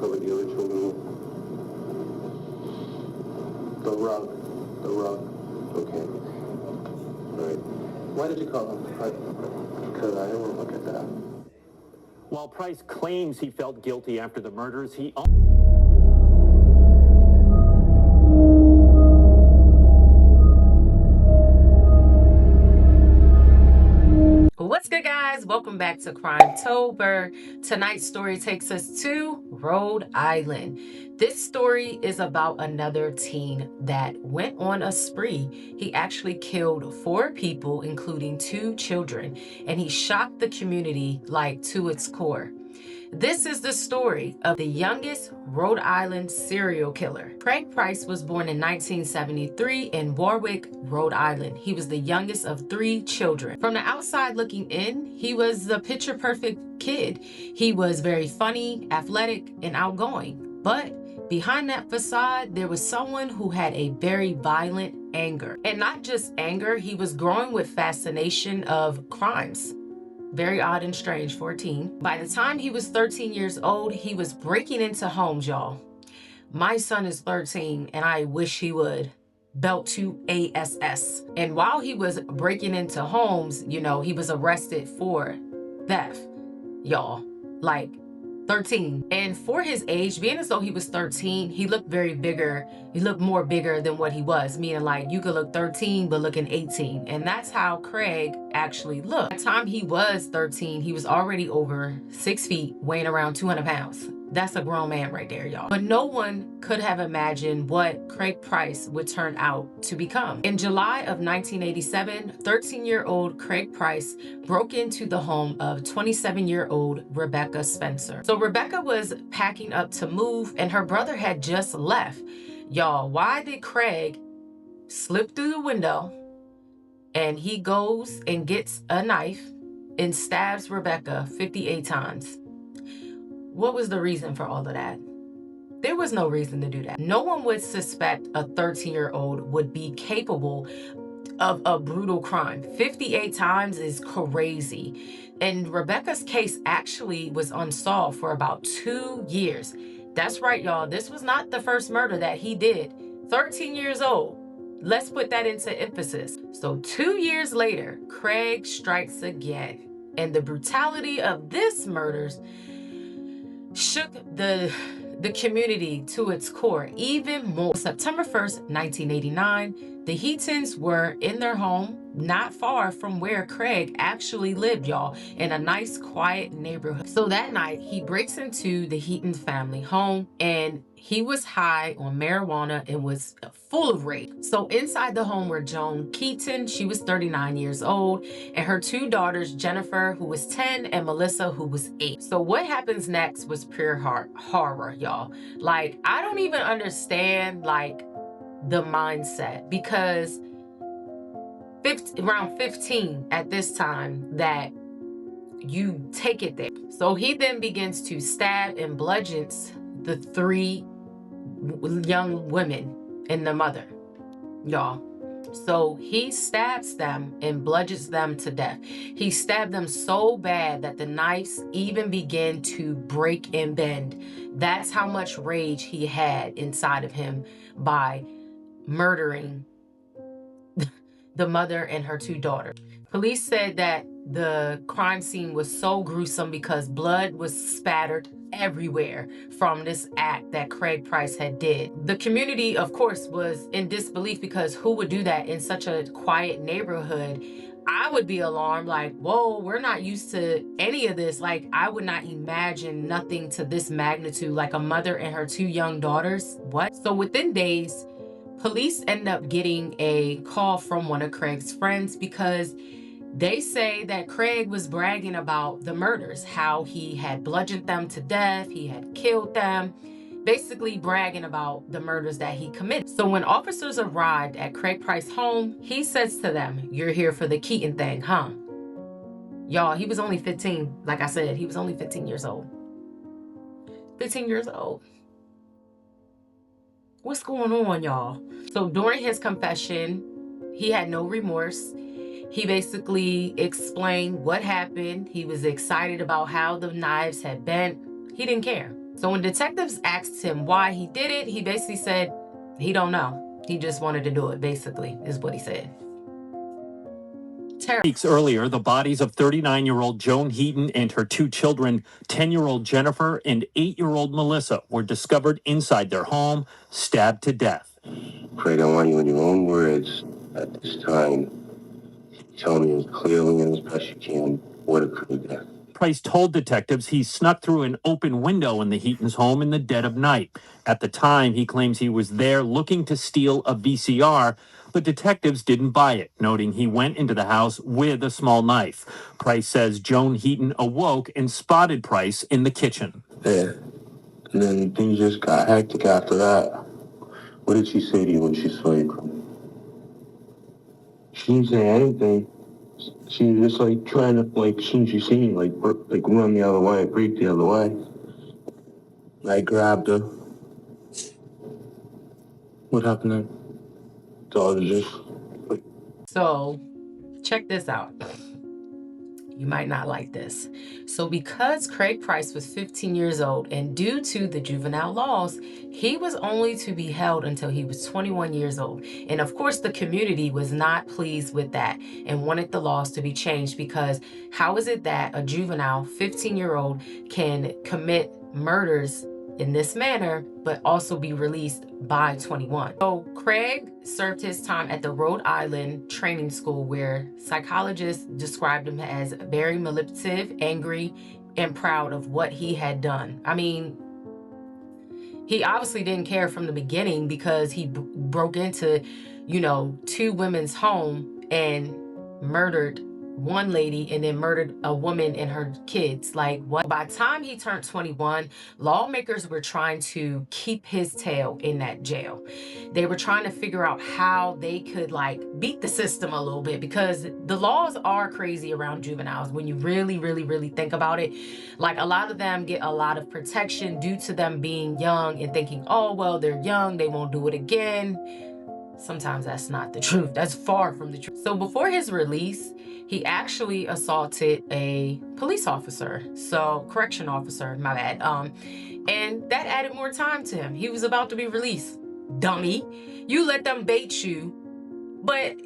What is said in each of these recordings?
covered the other children with? The rug. The rug. Okay. All right. Why did you call him? Because I didn't want to look at that. While Price claims he felt guilty after the murders, he... What's good, guys? Welcome back to Crimetober. Tonight's story takes us to Rhode Island. This story is about another teen that went on a spree. He actually killed 4 people, including 2 children, and he shocked the community like to its core. This is the story of the youngest Rhode Island serial killer. Craig Price was born in 1973 in Warwick, Rhode Island. He was the youngest of 3 children. From the outside looking in, he was the picture-perfect kid. He was very funny, athletic, and outgoing. But behind that facade, there was someone who had a very violent anger. And not just anger, he was growing with fascination of crimes. Very odd and strange for a teen. By the time he was 13 years old, he was breaking into homes, y'all. My son is 13, and I wish he would. Belt to ASS. And while he was breaking into homes, you know, he was arrested for theft, y'all. Like 13. And for his age, being as though he was 13, he looked very bigger. He looked more bigger than what he was, meaning like you could look 13 but looking 18. And that's how Craig actually looked. By the time he was 13, he was already over 6 feet, weighing around 200 pounds. That's a grown man right there, y'all. But no one could have imagined what Craig Price would turn out to become. In July of 1987, 13-year-old Craig Price broke into the home of 27-year-old Rebecca Spencer. So Rebecca was packing up to move, and her brother had just left. Y'all, why did Craig slip through the window and he goes and gets a knife and stabs Rebecca 58 times? What was the reason for all of that? There was no reason to do that. No one would suspect a 13-year-old would be capable of a brutal crime. 58 times is crazy. And Rebecca's case actually was unsolved for about 2 years. That's right, y'all. This was not the first murder that he did. 13 years old. Let's put that into emphasis. So 2 years later, Craig strikes again. And the brutality of this murders shook the community to its core even more. September 1st, 1989, the Heatons were in their home not far from where Craig actually lived, y'all, in a nice quiet neighborhood. So that night, he breaks into the Heaton family home, and he was high on marijuana and was full of rage. So inside the home were Joan Keaton, she was 39 years old, and her 2 daughters, Jennifer, who was 10, and Melissa, who was 8. So what happens next was pure horror, y'all. Like, I don't even understand, like, the mindset, because around 15 at this time that you take it there. So he then begins to stab and bludgeons the 3 young women and the mother, y'all. So he stabs them and bludgeons them to death. He stabbed them so bad that the knives even began to break and bend. That's how much rage he had inside of him by murdering the mother and her 2 daughters. Police said that the crime scene was so gruesome because blood was spattered everywhere from this act that Craig Price had did. The community, of course, was in disbelief because who would do that in such a quiet neighborhood? I would be alarmed, like, whoa, we're not used to any of this. Like, I would not imagine nothing to this magnitude, like a mother and her 2 young daughters. What? So within days, police end up getting a call from one of Craig's friends because they say that Craig was bragging about the murders, how he had bludgeoned them to death, he had killed them, basically bragging about the murders that he committed. So when officers arrived at Craig Price's home, he says to them, "You're here for the Keaton thing, huh?" Y'all, he was only 15. Like I said, he was only 15 years old. 15 years old. What's going on, y'all? So during his confession, he had no remorse. He basically explained what happened. He was excited about how the knives had bent. He didn't care. So when detectives asked him why he did it, he basically said he don't know. He just wanted to do it, basically, is what he said. Weeks earlier, the bodies of 39-year-old Joan Heaton and her two children, 10-year-old Jennifer and 8-year-old Melissa, were discovered inside their home, stabbed to death. Craig, I want you in your own words at this time. Tell me as clearly and as best you can what occurred there. Price told detectives he snuck through an open window in the Heaton's home in the dead of night. At the time, he claims he was there looking to steal a VCR, but detectives didn't buy it, noting he went into the house with a small knife. Price says Joan Heaton awoke and spotted Price in the kitchen. Yeah. And then things just got hectic after that. What did she say to you when she saw you? She didn't say anything. She was just like trying to, like, as soon as she seen me, like run the other way, break the other way. I grabbed her. What happened then? So So check this out. You might not like this. So because Craig Price was 15 years old and due to the juvenile laws, he was only to be held until he was 21 years old. And of course, the community was not pleased with that and wanted the laws to be changed, because how is it that a juvenile 15-year-old can commit murders in this manner, but also be released by 21. So Craig served his time at the Rhode Island training school, where psychologists described him as very manipulative, angry, and proud of what he had done. I mean, he obviously didn't care from the beginning, because he broke into, two women's home and murdered one lady and then murdered a woman and her kids. Like, what? By the time he turned 21, lawmakers were trying to keep his tail in that jail. They were trying to figure out how they could beat the system a little bit, because the laws are crazy around juveniles when you really, really, really think about it. Like, a lot of them get a lot of protection due to them being young and thinking, oh, well, they're young, they won't do it again. Sometimes that's not the truth. That's far from the truth. So before his release, he actually assaulted a police officer. So correction officer, my bad. And that added more time to him. He was about to be released. Dummy. You let them bait you. But,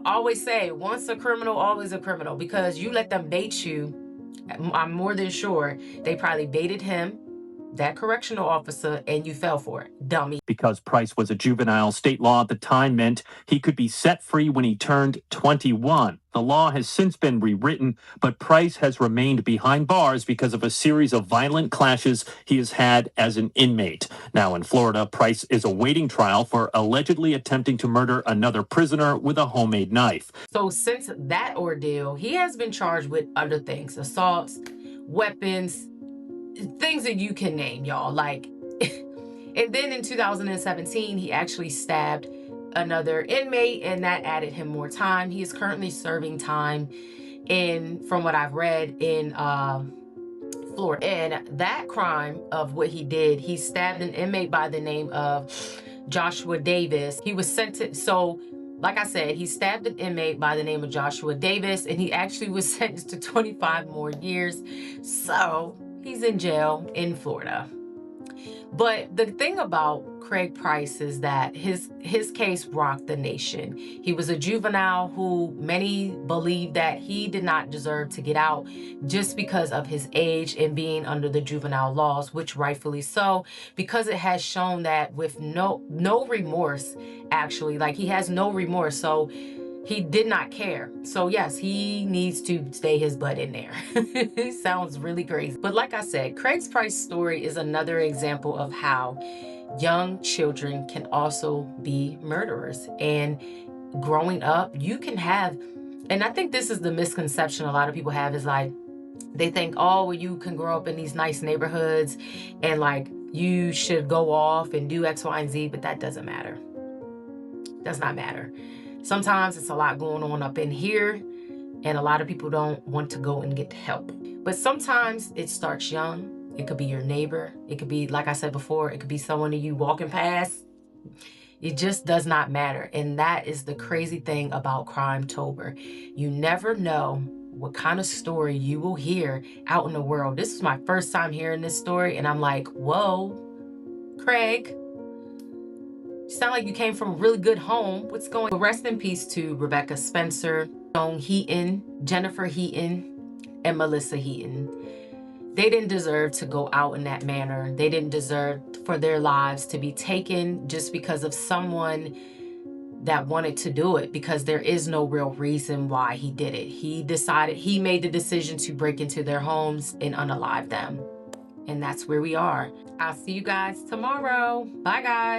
always say, once a criminal, always a criminal, because you let them bait you. I'm more than sure they probably baited him, that correctional officer, and you fell for it, dummy. Because Price was a juvenile, state law at the time meant he could be set free when he turned 21. The law has since been rewritten, but Price has remained behind bars because of a series of violent clashes he has had as an inmate. Now in Florida, Price is awaiting trial for allegedly attempting to murder another prisoner with a homemade knife. So since that ordeal, he has been charged with other things: assaults, weapons, things that you can name, y'all. And then in 2017, he actually stabbed another inmate, and that added him more time. He is currently serving time from what I've read, in Florida. And that crime of what he did, he stabbed an inmate by the name of Joshua Davis. He was sentenced. So like I said, he stabbed an inmate by the name of Joshua Davis, and he actually was sentenced to 25 more years. So he's in jail in Florida. But the thing about Craig Price is that his case rocked the nation. He was a juvenile who many believe that he did not deserve to get out just because of his age and being under the juvenile laws, which rightfully so, because it has shown that with no remorse, actually, he has no remorse. So he did not care. So yes, he needs to stay his butt in there. It sounds really crazy. But like I said, Craig Price's story is another example of how young children can also be murderers. And growing up, you can have, and I think this is the misconception a lot of people have, is they think, oh, well, you can grow up in these nice neighborhoods and you should go off and do X, Y, and Z, but that doesn't matter. Does not matter. Sometimes it's a lot going on up in here, and a lot of people don't want to go and get help. But sometimes it starts young. It could be your neighbor. It could be, like I said before, it could be someone that you walking past. It just does not matter. And that is the crazy thing about Crimetober. You never know what kind of story you will hear out in the world. This is my first time hearing this story, and I'm like, whoa, Craig, you sound like you came from a really good home. What's going on? Rest in peace to Rebecca Spencer, Joan Heaton, Jennifer Heaton, and Melissa Heaton. They didn't deserve to go out in that manner. They didn't deserve for their lives to be taken just because of someone that wanted to do it, because there is no real reason why he did it. He made the decision to break into their homes and unalive them. And that's where we are. I'll see you guys tomorrow. Bye, guys.